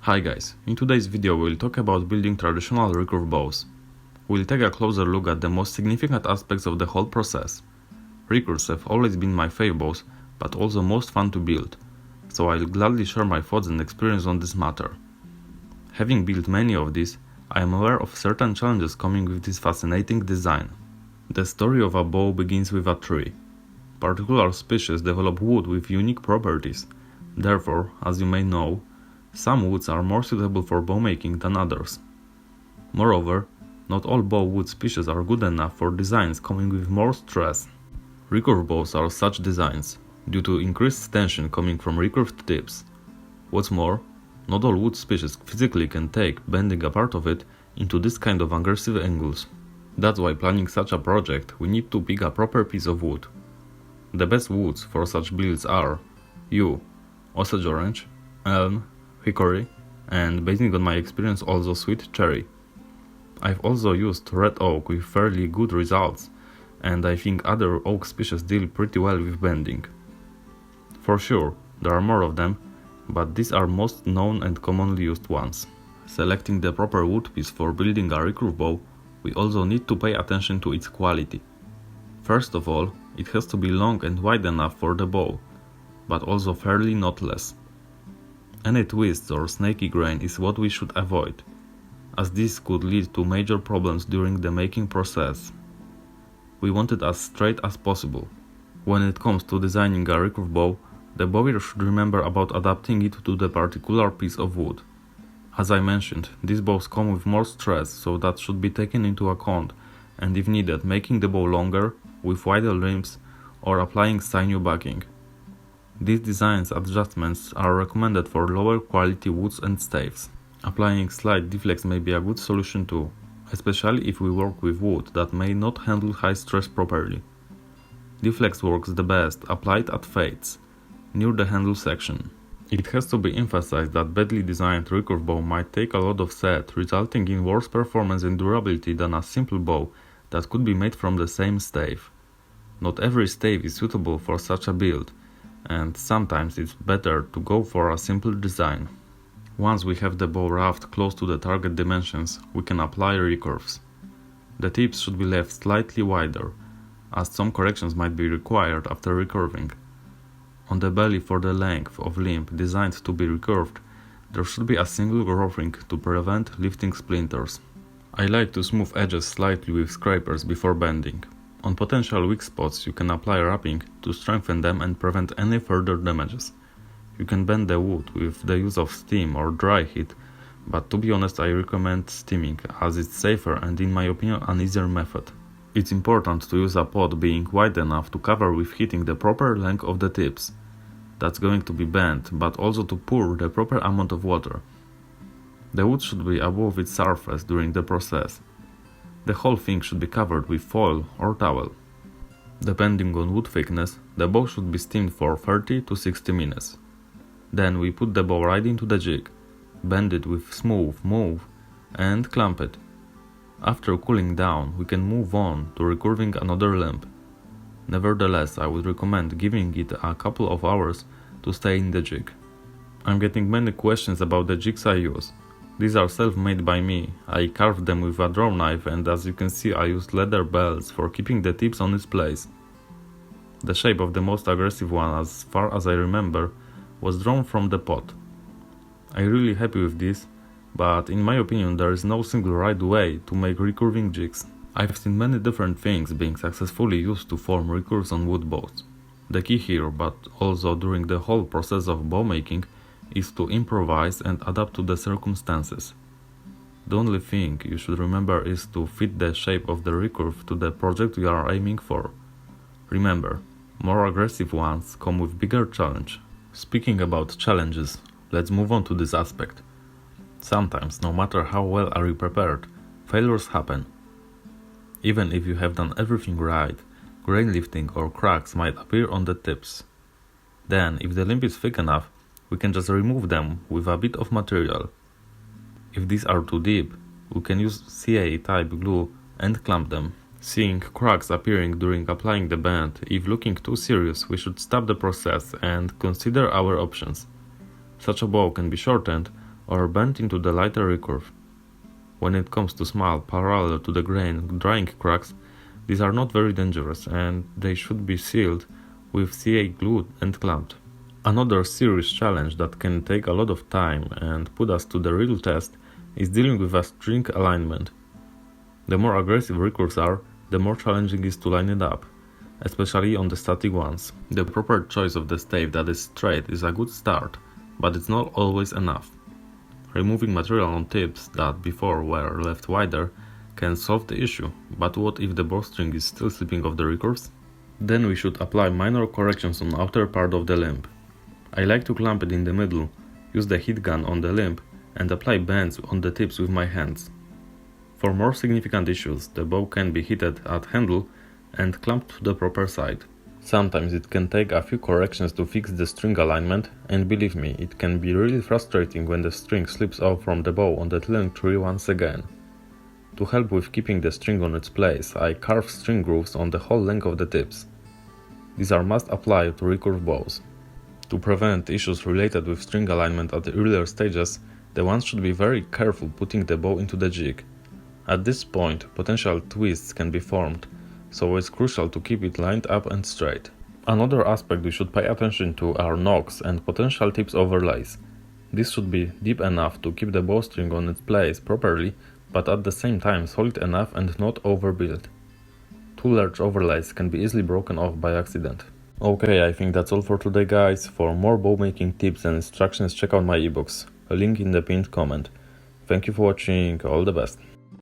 Hi guys, in today's video we'll talk about building traditional recurve bows. We'll take a closer look at the most significant aspects of the whole process. Recurves have always been my fave bows, but also most fun to build, so I'll gladly share my thoughts and experience on this matter. Having built many of these, I am aware of certain challenges coming with this fascinating design. The story of a bow begins with a tree. Particular species develop wood with unique properties. Therefore, as you may know, some woods are more suitable for bow making than others. Moreover, not all bow wood species are good enough for designs coming with more stress. Recurve bows are such designs, due to increased tension coming from recurved tips. What's more, not all wood species physically can take bending a part of it into this kind of aggressive angles. That's why planning such a project we need to pick a proper piece of wood. The best woods for such builds are yew, Osage orange, elm, hickory, and basing on my experience also sweet cherry. I've also used red oak with fairly good results, and I think other oak species deal pretty well with bending. For sure, there are more of them, but these are most known and commonly used ones. Selecting the proper wood piece for building a recurve bow, we also need to pay attention to its quality. First of all, it has to be long and wide enough for the bow, but also fairly knotless. Any twists or snaky grain is what we should avoid, as this could lead to major problems during the making process. We want it as straight as possible. When it comes to designing a recurve bow, the bowyer should remember about adapting it to the particular piece of wood. As I mentioned, these bows come with more stress, so that should be taken into account, and if needed, making the bow longer, with wider limbs, or applying sinew backing. These design adjustments are recommended for lower quality woods and staves. Applying slight deflects may be a good solution too, especially if we work with wood that may not handle high stress properly. Deflex works the best applied at fades, near the handle section. It has to be emphasized that badly designed recurve bow might take a lot of set, resulting in worse performance and durability than a simple bow that could be made from the same stave. Not every stave is suitable for such a build, and sometimes it's better to go for a simple design. Once we have the bow roughed close to the target dimensions, we can apply recurves. The tips should be left slightly wider, as some corrections might be required after recurving. On the belly for the length of limb designed to be recurved, there should be a single groove ring to prevent lifting splinters. I like to smooth edges slightly with scrapers before bending. On potential weak spots you can apply wrapping to strengthen them and prevent any further damages. You can bend the wood with the use of steam or dry heat, but to be honest I recommend steaming, as it's safer and in my opinion an easier method. It's important to use a pot being wide enough to cover with heating the proper length of the tips. That's going to be bent, but also to pour the proper amount of water. The wood should be above its surface during the process. The whole thing should be covered with foil or towel. Depending on wood thickness, the bow should be steamed for 30 to 60 minutes. Then we put the bow right into the jig, bend it with smooth move, and clamp it. After cooling down, we can move on to recurving another limb. Nevertheless, I would recommend giving it a couple of hours to stay in the jig. I'm getting many questions about the jigs I use. These are self-made by me. I carved them with a draw knife, and as you can see I used leather belts for keeping the tips on its place. The shape of the most aggressive one, as far as I remember, was drawn from the pot. I'm really happy with this, but in my opinion there is no single right way to make recurving jigs. I've seen many different things being successfully used to form recurves on wood bows. The key here, but also during the whole process of bow making, is to improvise and adapt to the circumstances. The only thing you should remember is to fit the shape of the recurve to the project you are aiming for. Remember, more aggressive ones come with bigger challenge. Speaking about challenges, let's move on to this aspect. Sometimes, no matter how well are you prepared, failures happen. Even if you have done everything right, grain lifting or cracks might appear on the tips. Then, if the limb is thick enough, we can just remove them with a bit of material. If these are too deep, we can use CA-type glue and clamp them. Seeing cracks appearing during applying the band, if looking too serious, we should stop the process and consider our options. Such a bow can be shortened or bent into the lighter recurve. When it comes to small, parallel to the grain drying cracks, these are not very dangerous and they should be sealed with CA glue and clamped. Another serious challenge that can take a lot of time and put us to the real test is dealing with a string alignment. The more aggressive recurves are, the more challenging it is to line it up, especially on the static ones. The proper choice of the stave that is straight is a good start, but it's not always enough. Removing material on tips that before were left wider can solve the issue, but what if the bowstring is still slipping off the recurves? Then we should apply minor corrections on the outer part of the limb. I like to clamp it in the middle, use the heat gun on the limb, and apply bends on the tips with my hands. For more significant issues, the bow can be heated at handle and clamped to the proper side. Sometimes it can take a few corrections to fix the string alignment, and believe me, it can be really frustrating when the string slips off from the bow on the tilling tree once again. To help with keeping the string on its place, I carve string grooves on the whole length of the tips. These are must apply to recurve bows. To prevent issues related with string alignment at the earlier stages, the one should be very careful putting the bow into the jig. At this point, potential twists can be formed, so it's crucial to keep it lined up and straight. Another aspect we should pay attention to are knocks and potential tips overlays. This should be deep enough to keep the bowstring on its place properly, but at the same time solid enough and not overbuilt. Too large overlays can be easily broken off by accident. Okay, I think that's all for today, guys. For more bow making tips and instructions, check out my ebooks, a link in the pinned comment. Thank you for watching, all the best.